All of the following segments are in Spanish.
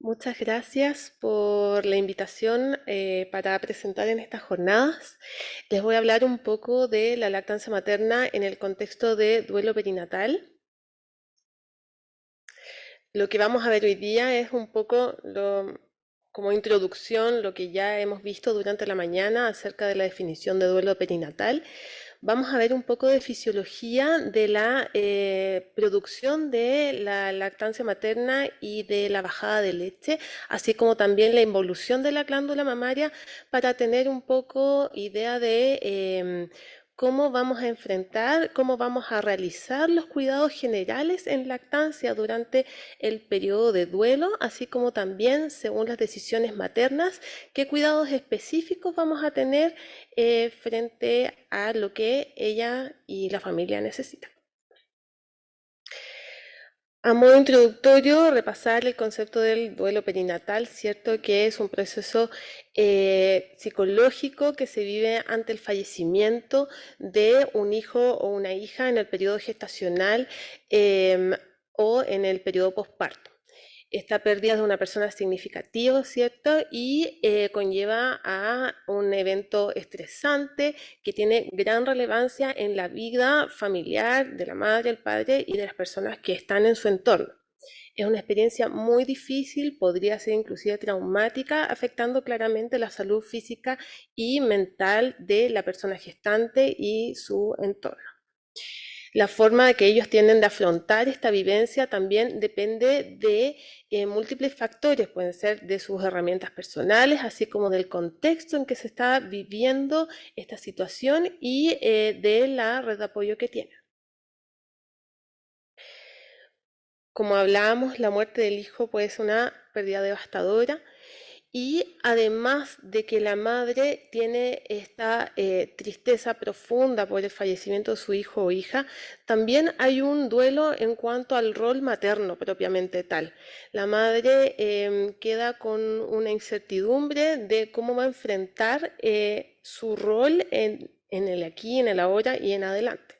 Muchas gracias por la invitación para presentar en estas jornadas. Les voy a hablar un poco de la lactancia materna en el contexto de duelo perinatal. Lo que vamos a ver hoy día es un poco como introducción lo que ya hemos visto durante la mañana acerca de la definición de duelo perinatal. Vamos a ver un poco de fisiología de la producción de la lactancia materna y de la bajada de leche, así como también la involución de la glándula mamaria para tener un poco idea de cómo vamos a enfrentar, cómo vamos a realizar los cuidados generales en lactancia durante el periodo de duelo, así como también, según las decisiones maternas, qué cuidados específicos vamos a tener frente a lo que ella y la familia necesitan. A modo introductorio, repasar el concepto del duelo perinatal, cierto que es un proceso psicológico que se vive ante el fallecimiento de un hijo o una hija en el periodo gestacional o en el periodo posparto. Esta pérdida es de una persona significativa, ¿cierto? Y conlleva a un evento estresante que tiene gran relevancia en la vida familiar de la madre, el padre y de las personas que están en su entorno. Es una experiencia muy difícil, podría ser inclusive traumática, afectando claramente la salud física y mental de la persona gestante y su entorno. La forma que ellos tienen de afrontar esta vivencia también depende de múltiples factores, pueden ser de sus herramientas personales, así como del contexto en que se está viviendo esta situación y de la red de apoyo que tienen. Como hablábamos, la muerte del hijo puede ser una pérdida devastadora. Y además de que la madre tiene esta tristeza profunda por el fallecimiento de su hijo o hija, también hay un duelo en cuanto al rol materno propiamente tal. La madre queda con una incertidumbre de cómo va a enfrentar su rol en el aquí, en el ahora y en adelante.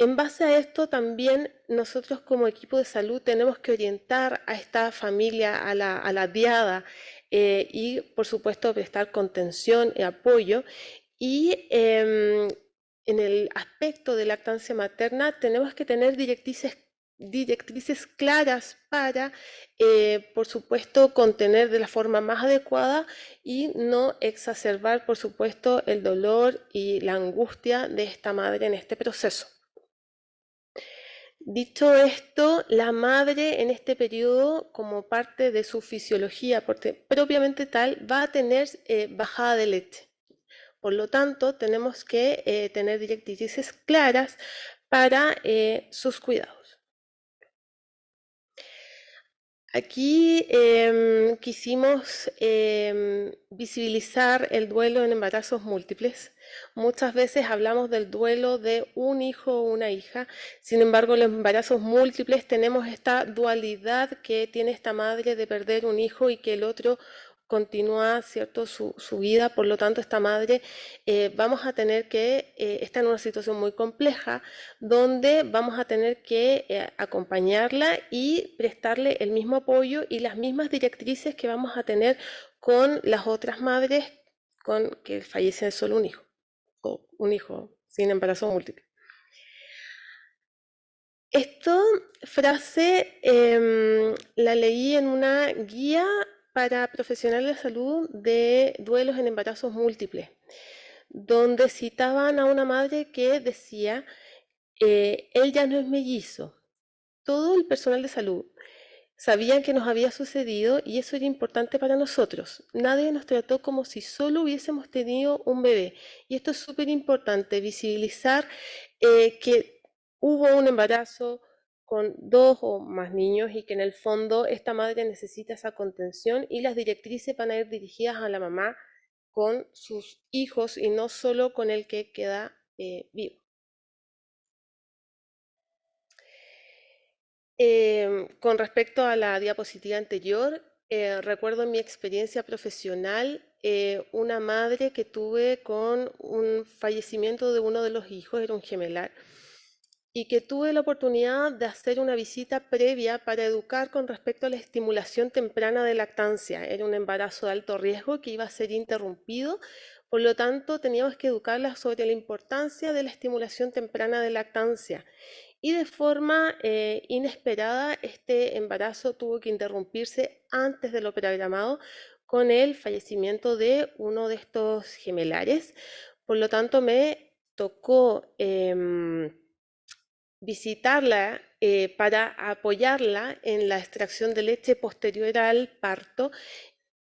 En base a esto también nosotros como equipo de salud tenemos que orientar a esta familia, a la diada y por supuesto prestar contención y apoyo. Y en el aspecto de lactancia materna tenemos que tener directrices claras para, por supuesto, contener de la forma más adecuada y no exacerbar, por supuesto, el dolor y la angustia de esta madre en este proceso. Dicho esto, la madre en este periodo, como parte de su fisiología propiamente tal, va a tener bajada de leche. Por lo tanto, tenemos que tener directrices claras para sus cuidados. Aquí quisimos visibilizar el duelo en embarazos múltiples. Muchas veces hablamos del duelo de un hijo o una hija, sin embargo, en los embarazos múltiples tenemos esta dualidad que tiene esta madre de perder un hijo y que el otro continúa, ¿cierto?, su vida. Por lo tanto, esta madre vamos a tener que estar en una situación muy compleja donde vamos a tener que acompañarla y prestarle el mismo apoyo y las mismas directrices que vamos a tener con las otras madres con que fallecen solo un hijo o un hijo sin embarazo múltiple. Esta frase la leí en una guía para profesionales de salud de duelos en embarazos múltiples, donde citaban a una madre que decía, él ya no es mellizo. Todo el personal de salud sabía que nos había sucedido y eso era importante para nosotros. Nadie nos trató como si solo hubiésemos tenido un bebé. Y esto es súper importante, visibilizar que hubo un embarazo con 2 o más niños y que en el fondo esta madre necesita esa contención y las directrices van a ir dirigidas a la mamá con sus hijos y no solo con el que queda vivo. Con respecto a la diapositiva anterior, recuerdo en mi experiencia profesional una madre que tuve con un fallecimiento de uno de los hijos, era un gemelar, y que tuve la oportunidad de hacer una visita previa para educar con respecto a la estimulación temprana de lactancia. Era un embarazo de alto riesgo que iba a ser interrumpido, por lo tanto teníamos que educarla sobre la importancia de la estimulación temprana de lactancia. Y de forma inesperada, este embarazo tuvo que interrumpirse antes de lo programado con el fallecimiento de uno de estos gemelares. Por lo tanto, me tocó visitarla para apoyarla en la extracción de leche posterior al parto,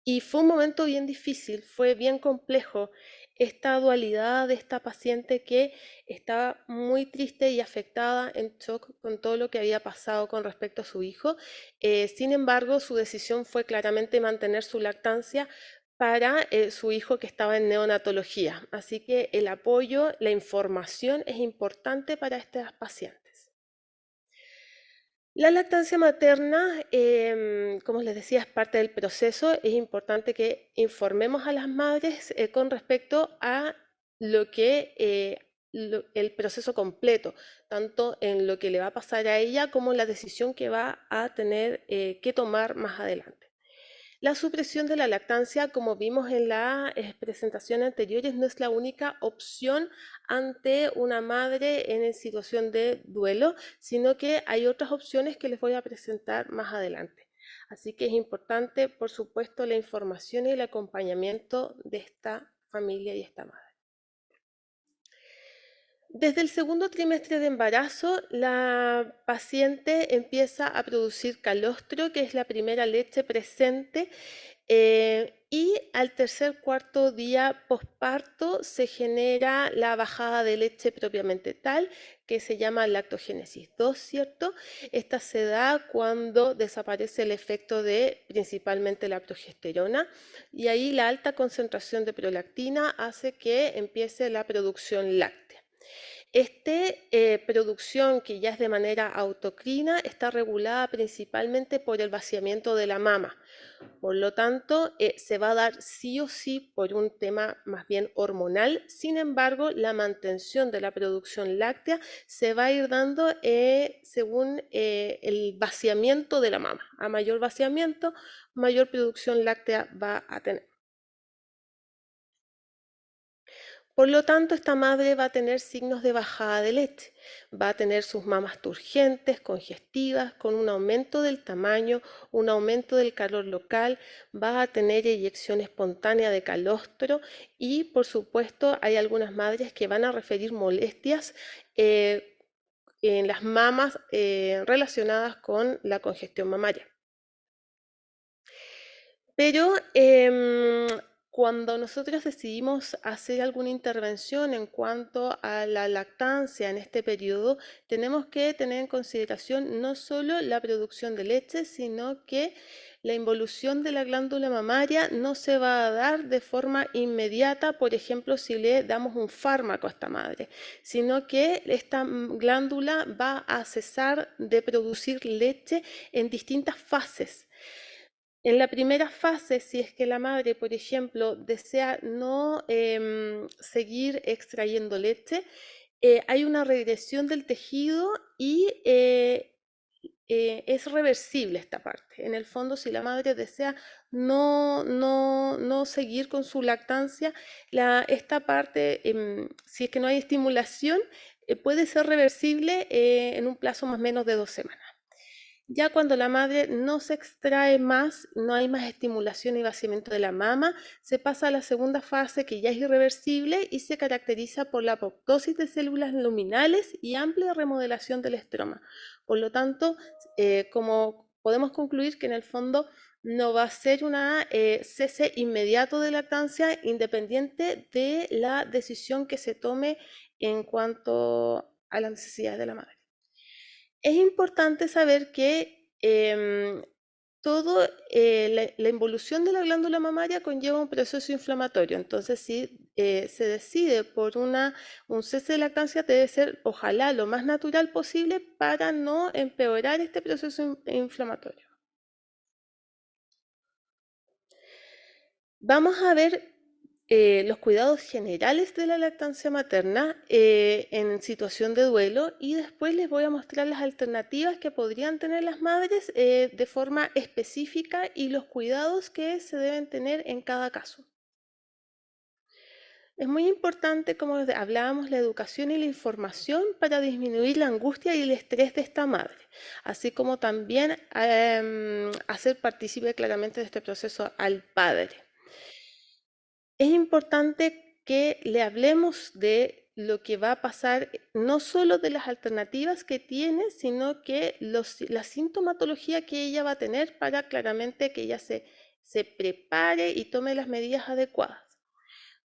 y fue un momento bien difícil, fue bien complejo esta dualidad de esta paciente que estaba muy triste y afectada, en shock con todo lo que había pasado con respecto a su hijo. Sin embargo, su decisión fue claramente mantener su lactancia para su hijo que estaba en neonatología. Así que el apoyo, la información es importante para estas pacientes. La lactancia materna, como les decía, es parte del proceso. Es importante que informemos a las madres con respecto a lo que el proceso completo, tanto en lo que le va a pasar a ella como en la decisión que va a tener que tomar más adelante. La supresión de la lactancia, como vimos en las presentaciones anteriores, no es la única opción ante una madre en situación de duelo, sino que hay otras opciones que les voy a presentar más adelante. Así que es importante, por supuesto, la información y el acompañamiento de esta familia y esta madre. Desde el segundo trimestre de embarazo, la paciente empieza a producir calostro, que es la primera leche presente, y al tercer cuarto día posparto se genera la bajada de leche propiamente tal, que se llama lactogénesis 2, ¿cierto? Esta se da cuando desaparece el efecto de principalmente la progesterona, y ahí la alta concentración de prolactina hace que empiece la producción láctea. Esta producción, que ya es de manera autocrina, está regulada principalmente por el vaciamiento de la mama. Por lo tanto, se va a dar sí o sí por un tema más bien hormonal. Sin embargo, la mantención de la producción láctea se va a ir dando según el vaciamiento de la mama. A mayor vaciamiento, mayor producción láctea va a tener. Por lo tanto, esta madre va a tener signos de bajada de leche, va a tener sus mamas turgentes, congestivas, con un aumento del tamaño, un aumento del calor local, va a tener eyección espontánea de calostro y, por supuesto, hay algunas madres que van a referir molestias en las mamas relacionadas con la congestión mamaria. Pero cuando nosotros decidimos hacer alguna intervención en cuanto a la lactancia en este periodo, tenemos que tener en consideración no solo la producción de leche, sino que la involución de la glándula mamaria no se va a dar de forma inmediata, por ejemplo, si le damos un fármaco a esta madre, sino que esta glándula va a cesar de producir leche en distintas fases. En la primera fase, si es que la madre, por ejemplo, desea no seguir extrayendo leche, hay una regresión del tejido y es reversible esta parte. En el fondo, si la madre desea no seguir con su lactancia, esta parte, si es que no hay estimulación, puede ser reversible en un plazo más o menos de 2 semanas. Ya cuando la madre no se extrae más, no hay más estimulación y vaciamiento de la mama, se pasa a la segunda fase, que ya es irreversible y se caracteriza por la apoptosis de células luminales y amplia remodelación del estroma. Por lo tanto, como podemos concluir que en el fondo no va a ser un cese inmediato de lactancia, independiente de la decisión que se tome en cuanto a las necesidades de la madre. Es importante saber que todo, la involución de la glándula mamaria conlleva un proceso inflamatorio. Entonces, si se decide por un cese de lactancia, debe ser, ojalá, lo más natural posible para no empeorar este proceso inflamatorio. Vamos a ver los cuidados generales de la lactancia materna en situación de duelo, y después les voy a mostrar las alternativas que podrían tener las madres de forma específica y los cuidados que se deben tener en cada caso. Es muy importante, como hablábamos, la educación y la información para disminuir la angustia y el estrés de esta madre, así como también hacer partícipe claramente de este proceso al padre. Es importante que le hablemos de lo que va a pasar, no solo de las alternativas que tiene, sino que la sintomatología que ella va a tener para claramente que ella se prepare y tome las medidas adecuadas.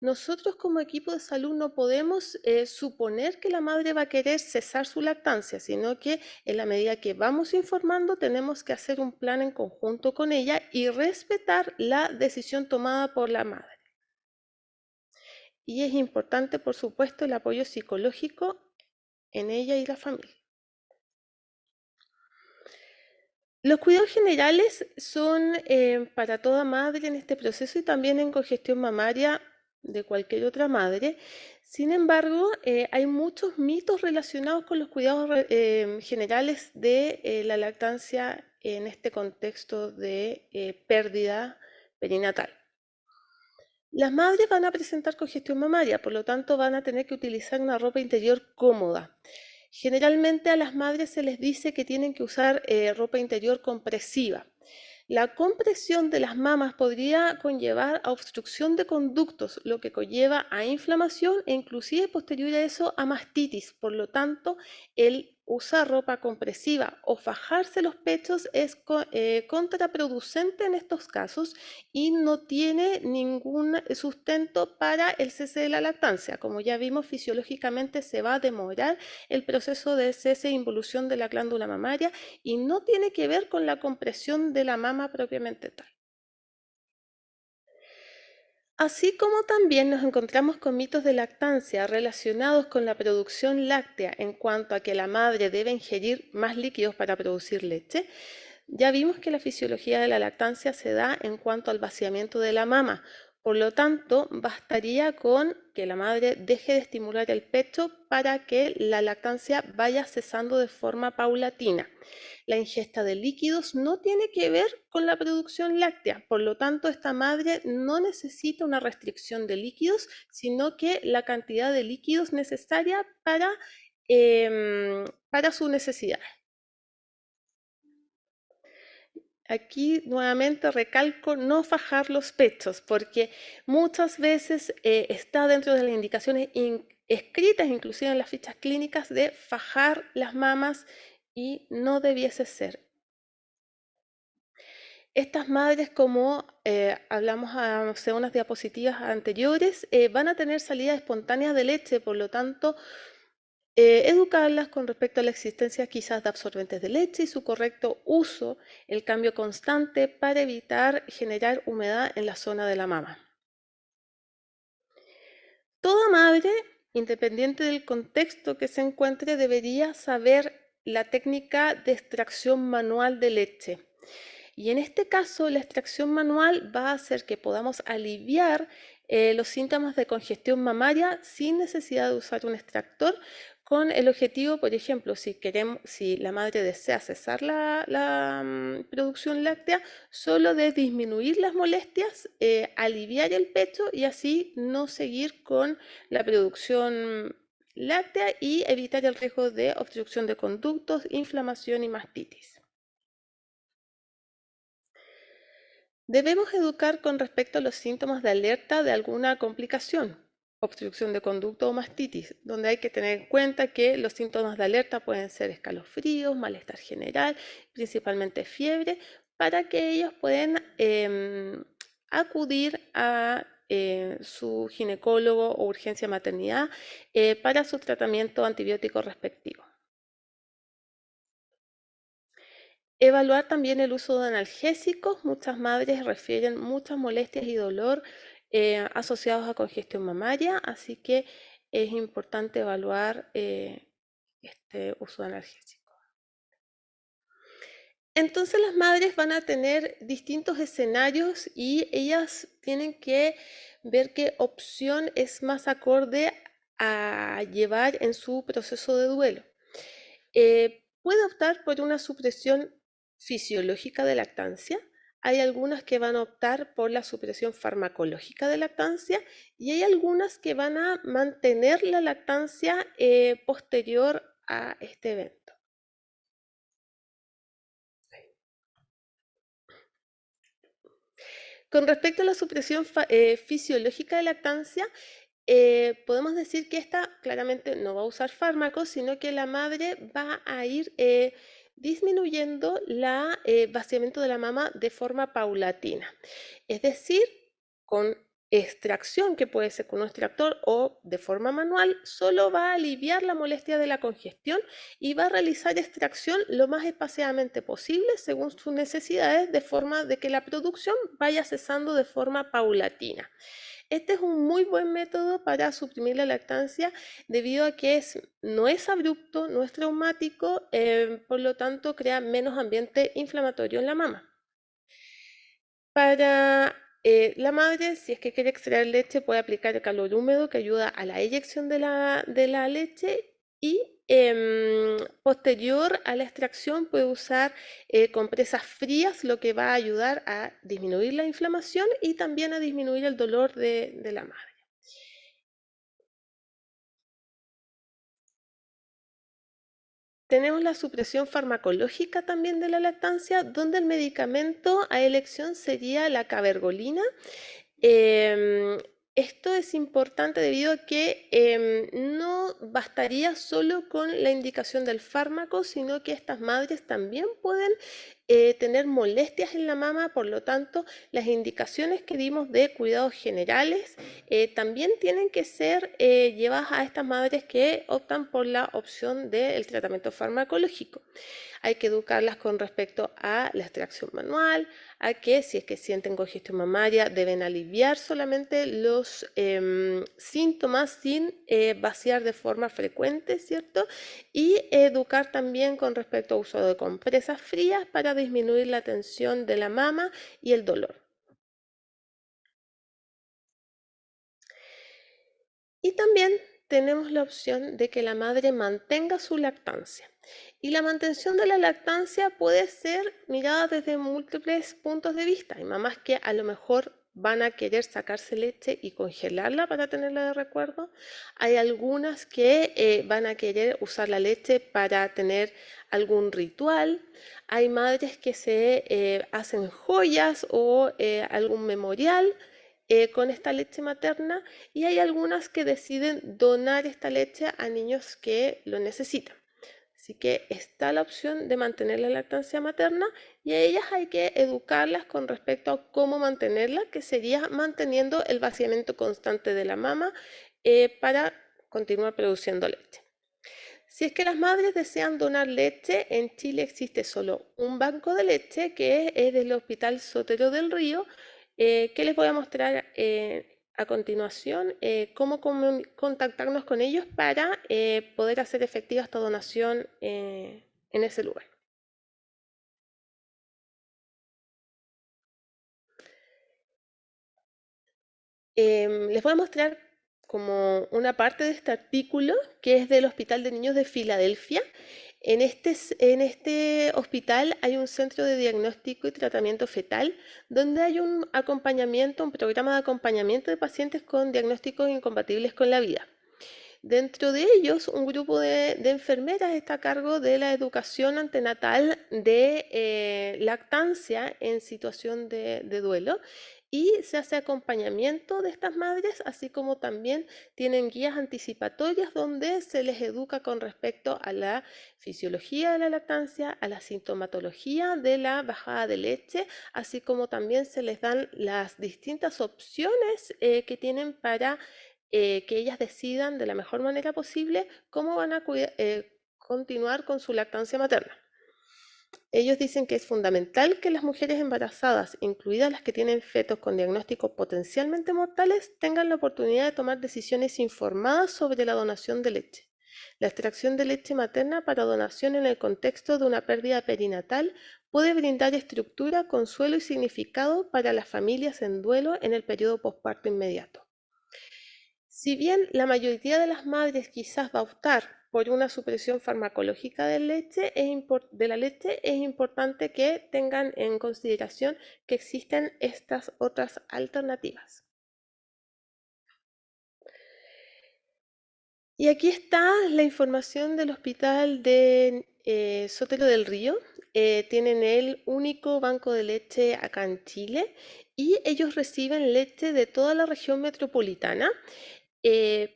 Nosotros como equipo de salud no podemos suponer que la madre va a querer cesar su lactancia, sino que en la medida que vamos informando tenemos que hacer un plan en conjunto con ella y respetar la decisión tomada por la madre. Y es importante, por supuesto, el apoyo psicológico en ella y la familia. Los cuidados generales son para toda madre en este proceso y también en congestión mamaria de cualquier otra madre. Sin embargo, hay muchos mitos relacionados con los cuidados generales de la lactancia en este contexto de pérdida perinatal. Las madres van a presentar congestión mamaria, por lo tanto van a tener que utilizar una ropa interior cómoda. Generalmente a las madres se les dice que tienen que usar ropa interior compresiva. La compresión de las mamas podría conllevar a obstrucción de conductos, lo que conlleva a inflamación e inclusive posterior a eso a mastitis. Por lo tanto, el usar ropa compresiva o fajarse los pechos es contraproducente en estos casos y no tiene ningún sustento para el cese de la lactancia. Como ya vimos, fisiológicamente se va a demorar el proceso de cese e involución de la glándula mamaria y no tiene que ver con la compresión de la mama propiamente tal. Así como también nos encontramos con mitos de lactancia relacionados con la producción láctea en cuanto a que la madre debe ingerir más líquidos para producir leche, ya vimos que la fisiología de la lactancia se da en cuanto al vaciamiento de la mama. Por lo tanto, bastaría con que la madre deje de estimular el pecho para que la lactancia vaya cesando de forma paulatina. La ingesta de líquidos no tiene que ver con la producción láctea, por lo tanto, esta madre no necesita una restricción de líquidos, sino que la cantidad de líquidos necesaria para su necesidad. Aquí nuevamente recalco no fajar los pechos, porque muchas veces está dentro de las indicaciones escritas, inclusive en las fichas clínicas, de fajar las mamas y no debiese ser. Estas madres, como hablamos hace unas diapositivas anteriores, van a tener salida espontánea de leche, por lo tanto, educarlas con respecto a la existencia quizás de absorbentes de leche y su correcto uso, el cambio constante para evitar generar humedad en la zona de la mama. Toda madre, independiente del contexto que se encuentre, debería saber la técnica de extracción manual de leche. Y en este caso, la extracción manual va a hacer que podamos aliviar los síntomas de congestión mamaria sin necesidad de usar un extractor, con el objetivo, por ejemplo, si la madre desea cesar la producción láctea, solo de disminuir las molestias, aliviar el pecho y así no seguir con la producción láctea y evitar el riesgo de obstrucción de conductos, inflamación y mastitis. Debemos educar con respecto a los síntomas de alerta de alguna complicación, obstrucción de conducto o mastitis, donde hay que tener en cuenta que los síntomas de alerta pueden ser escalofríos, malestar general, principalmente fiebre, para que ellos puedan acudir a su ginecólogo o urgencia maternidad para su tratamiento antibiótico respectivo. Evaluar también el uso de analgésicos. Muchas madres refieren muchas molestias y dolor asociados a congestión mamaria, así que es importante evaluar este uso de analgésicos. Entonces las madres van a tener distintos escenarios y ellas tienen que ver qué opción es más acorde a llevar en su proceso de duelo. Puede optar por una supresión fisiológica de lactancia. Hay algunas que van a optar por la supresión farmacológica de lactancia y hay algunas que van a mantener la lactancia posterior a este evento. Con respecto a la supresión fisiológica de lactancia, podemos decir que esta claramente no va a usar fármacos, sino que la madre va a ir disminuyendo el vaciamiento de la mama de forma paulatina. Es decir, con extracción, que puede ser con un extractor o de forma manual, solo va a aliviar la molestia de la congestión y va a realizar extracción lo más espaciadamente posible según sus necesidades, de forma de que la producción vaya cesando de forma paulatina. Este es un muy buen método para suprimir la lactancia debido a que no es abrupto, no es traumático, por lo tanto crea menos ambiente inflamatorio en la mama. Para la madre, si es que quiere extraer leche, puede aplicar el calor húmedo que ayuda a la eyección de la leche y posterior a la extracción puede usar compresas frías, lo que va a ayudar a disminuir la inflamación y también a disminuir el dolor de la madre. Tenemos la supresión farmacológica también de la lactancia, donde el medicamento a elección sería la cabergolina. Em, Esto es importante debido a que no bastaría solo con la indicación del fármaco, sino que estas madres también pueden tener molestias en la mama, por lo tanto, las indicaciones que dimos de cuidados generales también tienen que ser llevadas a estas madres que optan por la opción del tratamiento farmacológico. Hay que educarlas con respecto a la extracción manual, a que si es que sienten congestión mamaria deben aliviar solamente los síntomas sin vaciar de forma frecuente, ¿cierto? Y educar también con respecto al uso de compresas frías para disminuir la tensión de la mama y el dolor. Y también tenemos la opción de que la madre mantenga su lactancia. Y la mantención de la lactancia puede ser mirada desde múltiples puntos de vista. Hay mamás que a lo mejor van a querer sacarse leche y congelarla para tenerla de recuerdo. Hay algunas que van a querer usar la leche para tener algún ritual. Hay madres que se hacen joyas o algún memorial con esta leche materna y hay algunas que deciden donar esta leche a niños que lo necesitan. Así que está la opción de mantener la lactancia materna y a ellas hay que educarlas con respecto a cómo mantenerla, que sería manteniendo el vaciamiento constante de la mama para continuar produciendo leche. Si es que las madres desean donar leche, en Chile existe solo un banco de leche que es del Hospital Sotero del Río, que les voy a mostrar a continuación cómo contactarnos con ellos para poder hacer efectiva esta donación en ese lugar. Les voy a mostrar como una parte de este artículo que es del Hospital de Niños de Filadelfia. En este hospital hay un centro de diagnóstico y tratamiento fetal donde hay un acompañamiento, un programa de acompañamiento de pacientes con diagnósticos incompatibles con la vida. Dentro de ellos, un grupo de enfermeras está a cargo de la educación antenatal de lactancia en situación de duelo y se hace acompañamiento de estas madres, así como también tienen guías anticipatorias donde se les educa con respecto a la fisiología de la lactancia, a la sintomatología de la bajada de leche, así como también se les dan las distintas opciones que tienen para que ellas decidan de la mejor manera posible cómo van a continuar con su lactancia materna. Ellos dicen que es fundamental que las mujeres embarazadas, incluidas las que tienen fetos con diagnósticos potencialmente mortales, tengan la oportunidad de tomar decisiones informadas sobre la donación de leche. La extracción de leche materna para donación en el contexto de una pérdida perinatal puede brindar estructura, consuelo y significado para las familias en duelo en el periodo posparto inmediato. Si bien la mayoría de las madres quizás va a optar por una supresión farmacológica de la leche, es importante que tengan en consideración que existen estas otras alternativas. Y aquí está la información del hospital de Sotero del Río. Tienen el único banco de leche acá en Chile y ellos reciben leche de toda la región metropolitana.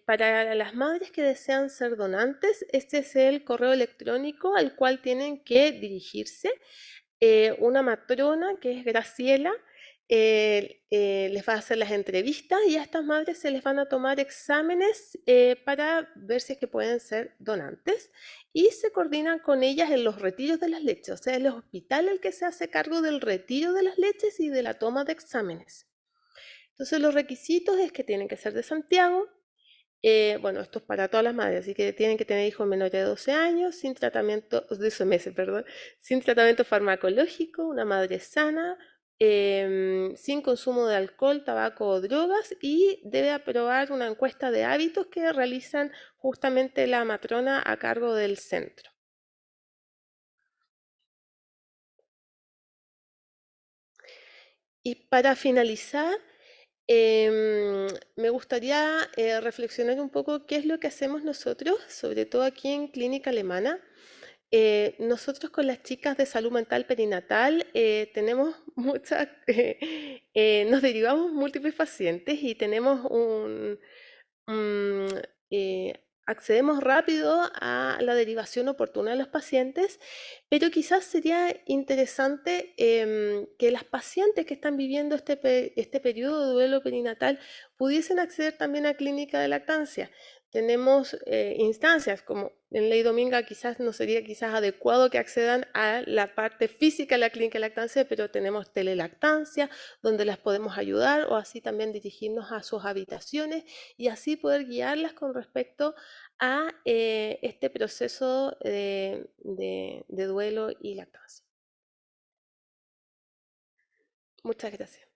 Para las madres que desean ser donantes, este es el correo electrónico al cual tienen que dirigirse. Una matrona, que es Graciela, les va a hacer las entrevistas y a estas madres se les van a tomar exámenes para ver si es que pueden ser donantes y se coordinan con ellas en los retiros de las leches, o sea, es el hospital el que se hace cargo del retiro de las leches y de la toma de exámenes. Entonces los requisitos es que tienen que ser de Santiago. Bueno, esto es para todas las madres, así que tienen que tener hijos menores de 12 años, sin tratamiento, de 12 meses, perdón, sin tratamiento farmacológico, una madre sana, sin consumo de alcohol, tabaco o drogas y debe aprobar una encuesta de hábitos que realizan justamente la matrona a cargo del centro. Y para finalizar, me gustaría reflexionar un poco qué es lo que hacemos nosotros, sobre todo aquí en Clínica Alemana. Nosotros con las chicas de salud mental perinatal tenemos muchas, nos derivamos múltiples pacientes y tenemos mm, accedemos rápido a la derivación oportuna de los pacientes, pero quizás sería interesante que las pacientes que están viviendo este periodo de duelo perinatal pudiesen acceder también a clínica de lactancia. Tenemos instancias como en Ley Dominga, quizás no sería quizás adecuado que accedan a la parte física de la clínica de lactancia, pero tenemos telelactancia donde las podemos ayudar o así también dirigirnos a sus habitaciones y así poder guiarlas con respecto a este proceso de duelo y lactancia. Muchas gracias.